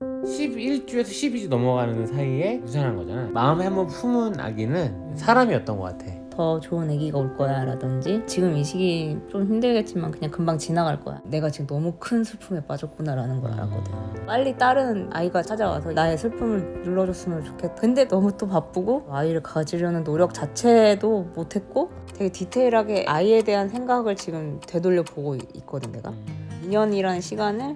11주에서 12주 넘어가는 사이에 유산한 거잖아. 마음에 한번 품은 아기는 사람이었던 것 같아. 더 좋은 아기가 올 거야 라든지 지금 이 시기 좀 힘들겠지만 그냥 금방 지나갈 거야. 내가 지금 너무 큰 슬픔에 빠졌구나 라는 걸 알거든. 빨리 다른 아이가 찾아와서 나의 슬픔을 눌러줬으면 좋겠다. 근데 너무 또 바쁘고 아이를 가지려는 노력 자체도 못했고 되게 디테일하게 아이에 대한 생각을 지금 되돌려 보고 있거든 내가. 2년이라는 시간을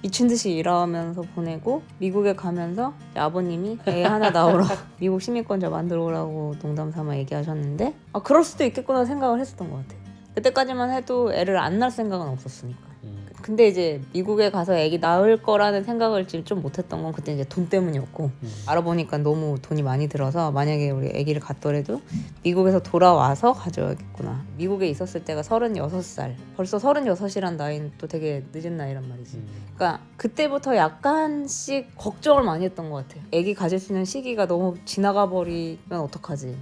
미친 듯이 일하면서 보내고 미국에 가면서 아버님이 애 하나 낳으러 미국 시민권자 만들어 오라고 농담 삼아 얘기하셨는데 그럴 수도 있겠구나 생각을 했었던 것 같아. 그때까지만 해도 애를 안 낳을 생각은 없었으니까. 근데 이제 미국에 가서 애기 낳을 거라는 생각을 지금 좀 못했던 건 그때 이제 돈 때문이었고 알아보니까 너무 돈이 많이 들어서 만약에 우리 애기를 갖더라도 미국에서 돌아와서 가져야겠구나. 미국에 있었을 때가 36살. 벌써 36이란 나이는 또 되게 늦은 나이란 말이지. 그러니까 그때부터 약간씩 걱정을 많이 했던 것 같아. 애기 가질 수 있는 시기가 너무 지나가 버리면 어떡하지.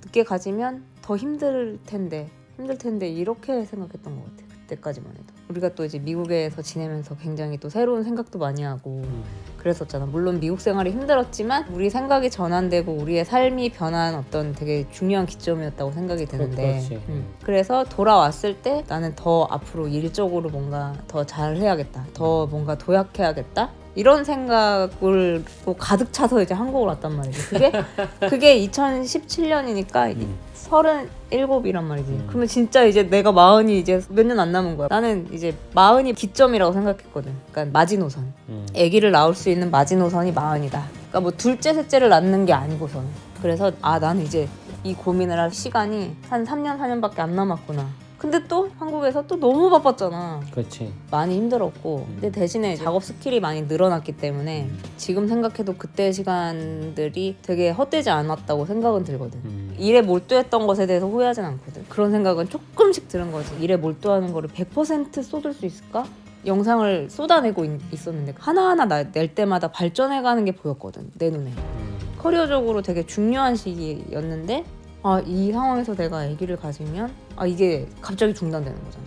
늦게 가지면 더 힘들 텐데 이렇게 생각했던 것 같아. 그때까지만 해도. 우리가 또 이제 미국에서 지내면서 굉장히 또 새로운 생각도 많이 하고 그랬었잖아. 물론 미국 생활이 힘들었지만 우리 생각이 전환되고 우리의 삶이 변한 어떤 되게 중요한 기점이었다고 생각이 드는데 그래서 돌아왔을 때 나는 더 앞으로 일적으로 뭔가 더 잘해야겠다. 더 뭔가 도약해야겠다. 이런 생각을 또 가득 차서 이제 한국으로 왔단 말이지. 그게 2017년이니까 37이란 말이지. 그러면 진짜 이제 내가 마흔이 이제 몇 년 안 남은 거야. 나는 이제 마흔이 기점이라고 생각했거든. 그러니까 마지노선. 아기를 낳을 수 있는 마지노선이 마흔이다. 그러니까 뭐 둘째, 셋째를 낳는 게 아니고서는. 그래서 나는 이제 이 고민을 할 시간이 한 3년, 4년밖에 안 남았구나. 근데 또 한국에서 또 너무 바빴잖아. 그렇지. 많이 힘들었고 근데 대신에 작업 스킬이 많이 늘어났기 때문에 지금 생각해도 그때 시간들이 되게 헛되지 않았다고 생각은 들거든. 일에 몰두했던 것에 대해서 후회하진 않거든. 그런 생각은 조금씩 드는 거지. 일에 몰두하는 거를 100% 쏟을 수 있을까? 영상을 쏟아내고 있었는데 하나하나 낼 때마다 발전해가는 게 보였거든 내 눈에. 커리어적으로 되게 중요한 시기였는데 이 상황에서 내가 아기를 가지면 이게 갑자기 중단되는 거잖아.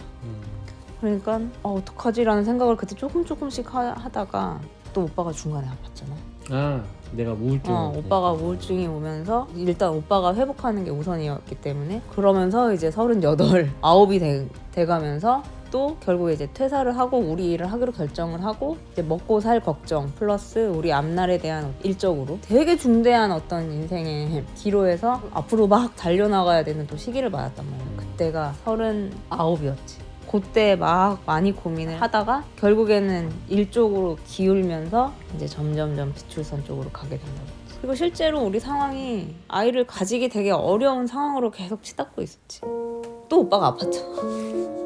그러니까 어떡하지라는 생각을 그때 조금씩 하다가 또 오빠가 중간에 아팠잖아. 내가 우울증. 오빠가 우울증이 오면서 일단 오빠가 회복하는 게 우선이었기 때문에 그러면서 이제 38, 9이 돼가면서 또 결국에 이제 퇴사를 하고 우리 일을 하기로 결정을 하고 이제 먹고 살 걱정 플러스 우리 앞날에 대한 일적으로 되게 중대한 어떤 인생의 기로에서 앞으로 막 달려나가야 되는 또 시기를 맞았단 말이야. 그때가 39이었지. 그때 막 많이 고민을 하다가 결국에는 일 쪽으로 기울면서 이제 점점점 비출선 쪽으로 가게 된다고. 그리고 실제로 우리 상황이 아이를 가지기 되게 어려운 상황으로 계속 치닫고 있었지. 또 오빠가 아팠잖아.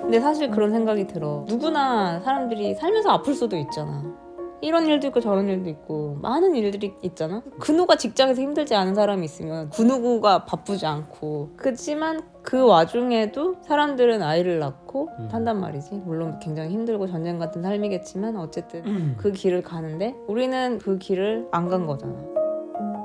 근데 사실 그런 생각이 들어. 누구나 사람들이 살면서 아플 수도 있잖아. 이런 일도 있고 저런 일도 있고 많은 일들이 있잖아. 그 누가 직장에서 힘들지 않은 사람이 있으면 그 누구가 바쁘지 않고. 그렇지만 그 와중에도 사람들은 아이를 낳고 한단 말이지. 물론 굉장히 힘들고 전쟁 같은 삶이겠지만 어쨌든 그 길을 가는데 우리는 그 길을 안 간 거잖아.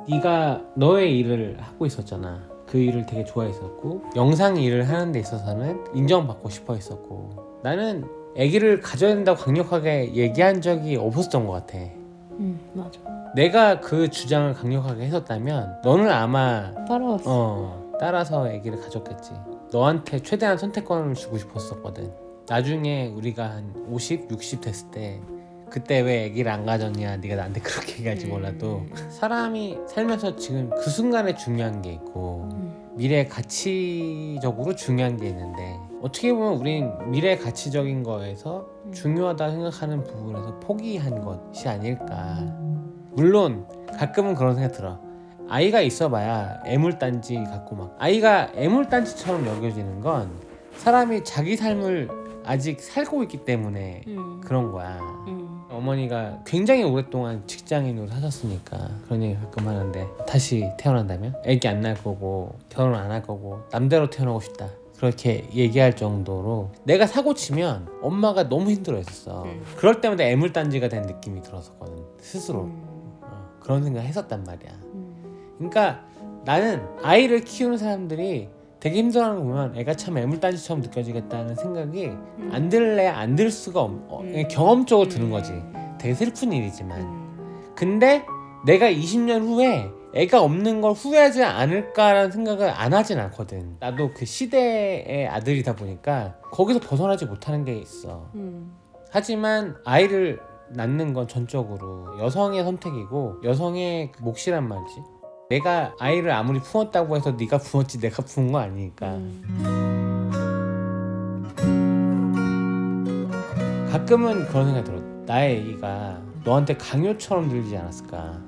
네가 너의 일을 하고 있었잖아. 그 일을 되게 좋아했었고 영상 일을 하는 데 있어서는 인정받고 싶어 했었고 나는 아기를 가져야 된다고 강력하게 얘기한 적이 없었던 것 같아. 맞아. 내가 그 주장을 강력하게 했었다면 너는 아마 따라왔어. 따라서 아기를 가졌겠지. 너한테 최대한 선택권을 주고 싶었었거든. 나중에 우리가 한 50, 60 됐을 때 그때 왜 아기를 안 가졌냐 네가 나한테 그렇게 얘기할지 몰라도 사람이 살면서 지금 그 순간에 중요한 게 있고 미래 가치적으로 중요한 게 있는데 어떻게 보면 우린 미래 가치적인 거에서 중요하다 생각하는 부분에서 포기한 것이 아닐까. 물론 가끔은 그런 생각 들어. 아이가 있어봐야 애물단지 같고 막 아이가 애물단지처럼 여겨지는 건 사람이 자기 삶을 아직 살고 있기 때문에 그런 거야. 어머니가 굉장히 오랫동안 직장인으로 사셨으니까 그런 얘기 가끔 하는데 다시 태어난다면 애기 안 낳을 거고 결혼 안 할 거고 남대로 태어나고 싶다 그렇게 얘기할 정도로 내가 사고 치면 엄마가 너무 힘들어했었어. 그럴 때마다 애물단지가 된 느낌이 들었었거든 스스로. 그런 생각 했었단 말이야. 그러니까 나는 아이를 키우는 사람들이 되게 힘들어하는 거 보면 애가 참 애물단지처럼 느껴지겠다는 생각이 안 들래 안 들 수가 경험적으로 드는 거지. 되게 슬픈 일이지만 근데 내가 20년 후에 애가 없는 걸 후회하지 않을까라는 생각을 안 하진 않거든. 나도 그 시대의 아들이다 보니까 거기서 벗어나지 못하는 게 있어. 하지만 아이를 낳는 건 전적으로 여성의 선택이고 여성의 몫이란 말이지. 내가 아이를 아무리 품었다고 해서 네가 품었지 내가 품은 거 아니니까. 가끔은 그런 생각이 들어. 나의 얘기가 너한테 강요처럼 들리지 않았을까.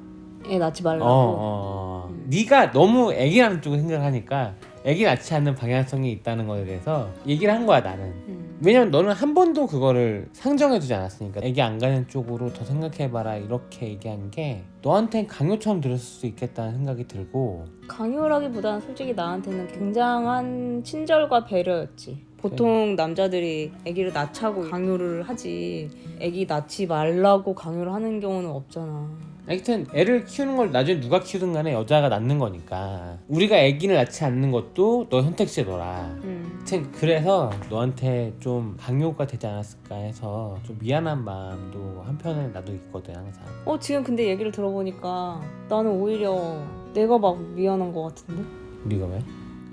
애 낳지 말라고. 네가 너무 애기 낳는 쪽을 생각하니까 애기 낳지 않는 방향성이 있다는 거에 대해서 얘기를 한 거야 나는. 왜냐면 너는 한 번도 그거를 상정해두지 않았으니까. 애기 안 가는 쪽으로 더 생각해봐라 이렇게 얘기한 게 너한텐 강요처럼 들었을 수 있겠다는 생각이 들고. 강요라기보다는 솔직히 나한테는 굉장한 친절과 배려였지. 보통 남자들이 아기를 낳자고 강요를 하지 아기 낳지 말라고 강요를 하는 경우는 없잖아. 하여튼 애를 키우는 걸 나중에 누가 키우든 간에 여자가 낳는 거니까 우리가 아기를 낳지 않는 것도 너의 선택지더라. 하여튼 그래서 너한테 좀 강요가 되지 않았을까 해서 좀 미안한 마음도 한편에 나도 있거든 항상. 지금 근데 얘기를 들어보니까 나는 오히려 내가 막 미안한 것 같은데? 우리가 왜?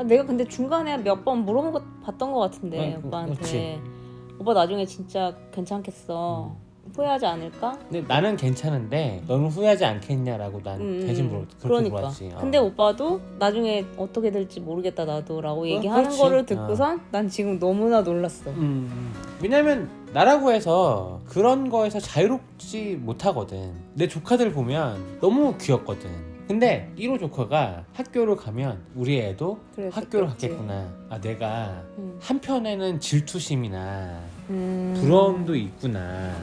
내가 근데 중간에 몇 번 물어봤던 것 같은데 오빠한테. 그렇지. 오빠 나중에 진짜 괜찮겠어. 후회하지 않을까? 근데 나는 괜찮은데 너는 후회하지 않겠냐라고 난 대신 그렇게 그러니까. 물었지. 근데 오빠도 나중에 어떻게 될지 모르겠다 나도 라고 얘기하는 그렇지. 거를 듣고선 난 지금 너무나 놀랐어. 왜냐면 나라고 해서 그런 거에서 자유롭지 못하거든. 내 조카들 보면 너무 귀엽거든. 근데 1호 조카가 학교를 가면 우리 애도 학교를 갔겠구나. 아 내가 한편에는 질투심이나 부러움도 있구나.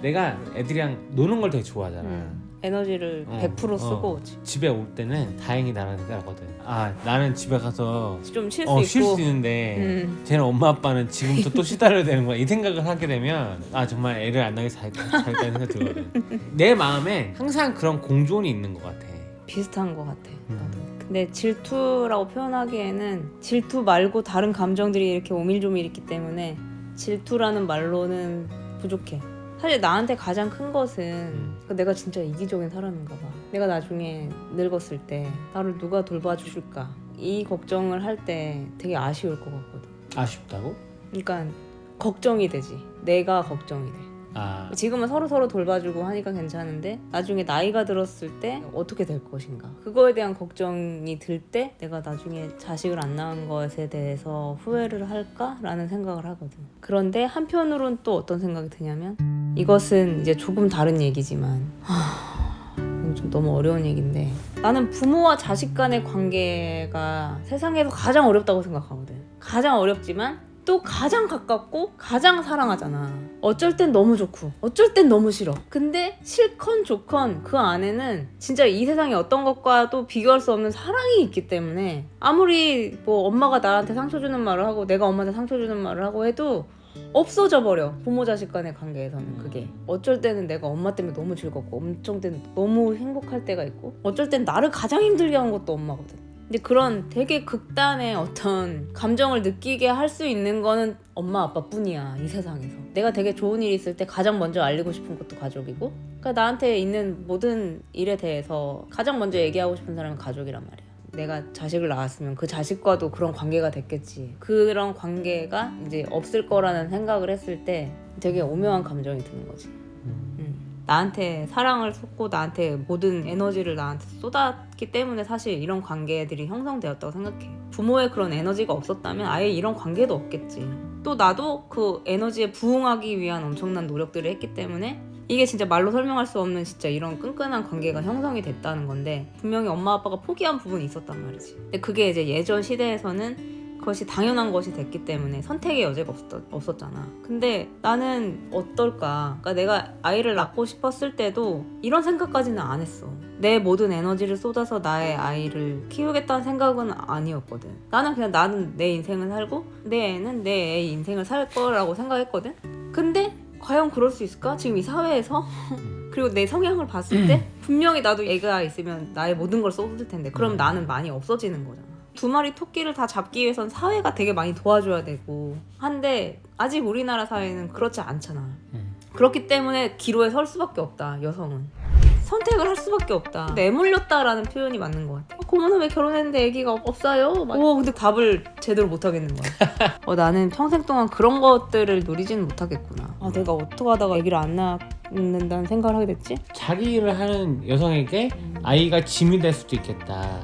내가 애들이랑 노는 걸 되게 좋아하잖아. 에너지를 100% 쓰고 집에 올 때는 다행히 나는 생각하거든. 아 나는 집에 가서 좀 쉴 수 쉴 있고 수 있는데 쟤는 엄마 아빠는 지금부터 또 쉬달려야 되는 거야. 이 생각을 하게 되면 아 정말 애를 안 낳게 잘했다는 생각이 들거든. 내 마음에 항상 그런 공존이 있는 것 같아. 비슷한 것 같아. 나도. 근데 질투라고 표현하기에는 질투 말고 다른 감정들이 이렇게 오밀조밀 있기 때문에 질투라는 말로는 부족해. 사실 나한테 가장 큰 것은 내가 진짜 이기적인 사람인가 봐. 내가 나중에 늙었을 때 나를 누가 돌봐줄까? 이 걱정을 할 때 되게 아쉬울 것 같거든. 아쉽다고? 그러니까 걱정이 되지. 내가 걱정이 돼. 지금은 서로 돌봐주고 하니까 괜찮은데 나중에 나이가 들었을 때 어떻게 될 것인가 그거에 대한 걱정이 들 때 내가 나중에 자식을 안 낳은 것에 대해서 후회를 할까라는 생각을 하거든. 그런데 한편으론 또 어떤 생각이 드냐면 이것은 이제 조금 다른 얘기지만 이건 좀 너무 어려운 얘기인데 나는 부모와 자식 간의 관계가 세상에서 가장 어렵다고 생각하거든. 가장 어렵지만 또 가장 가깝고 가장 사랑하잖아. 어쩔 땐 너무 좋고 어쩔 땐 너무 싫어. 근데 싫건 좋건 그 안에는 진짜 이 세상에 어떤 것과도 비교할 수 없는 사랑이 있기 때문에 아무리 뭐 엄마가 나한테 상처 주는 말을 하고 내가 엄마한테 상처 주는 말을 하고 해도 없어져 버려. 부모 자식 간의 관계에서는 그게 어쩔 때는 내가 엄마 때문에 너무 즐겁고 엄청 때는 너무 행복할 때가 있고 어쩔 땐 나를 가장 힘들게 하는 것도 엄마거든. 근데 그런 되게 극단의 어떤 감정을 느끼게 할 수 있는 거는 엄마 아빠뿐이야 이 세상에서. 내가 되게 좋은 일이 있을 때 가장 먼저 알리고 싶은 것도 가족이고 그러니까 나한테 있는 모든 일에 대해서 가장 먼저 얘기하고 싶은 사람은 가족이란 말이야. 내가 자식을 낳았으면 그 자식과도 그런 관계가 됐겠지. 그런 관계가 이제 없을 거라는 생각을 했을 때 되게 오묘한 감정이 드는 거지. 나한테 사랑을 쏟고 나한테 모든 에너지를 나한테 쏟았기 때문에 사실 이런 관계들이 형성되었다고 생각해. 부모의 그런 에너지가 없었다면 아예 이런 관계도 없겠지. 또 나도 그 에너지에 부응하기 위한 엄청난 노력들을 했기 때문에 이게 진짜 말로 설명할 수 없는 진짜 이런 끈끈한 관계가 형성이 됐다는 건데 분명히 엄마 아빠가 포기한 부분이 있었단 말이지. 근데 그게 이제 예전 시대에서는 그것이 당연한 것이 됐기 때문에 선택의 여지가 없었잖아. 근데 나는 어떨까? 그러니까 내가 아이를 낳고 싶었을 때도 이런 생각까지는 안 했어. 내 모든 에너지를 쏟아서 나의 아이를 키우겠다는 생각은 아니었거든. 나는 내 인생을 살고 내 애는 내 애의 인생을 살 거라고 생각했거든. 근데 과연 그럴 수 있을까? 지금 이 사회에서 그리고 내 성향을 봤을 때 분명히 나도 애가 있으면 나의 모든 걸 쏟을 텐데 그럼 나는 많이 없어지는 거잖아. 두 마리 토끼를 다 잡기 위해선 사회가 되게 많이 도와줘야 되고 한데 아직 우리나라 사회는 그렇지 않잖아. 그렇기 때문에 기로에 설 수밖에 없다. 여성은 선택을 할 수밖에 없다. 내몰렸다라는 표현이 맞는 것 같아. 고모는 왜 결혼했는데 아기가 없어요? 근데 답을 제대로 못 하겠는 거야. 나는 평생 동안 그런 것들을 누리지는 못하겠구나. 내가 어떻게 하다가 아기를 안 낳는다는 생각을 하게 됐지? 자기 일을 하는 여성에게 아이가 짐이 될 수도 있겠다.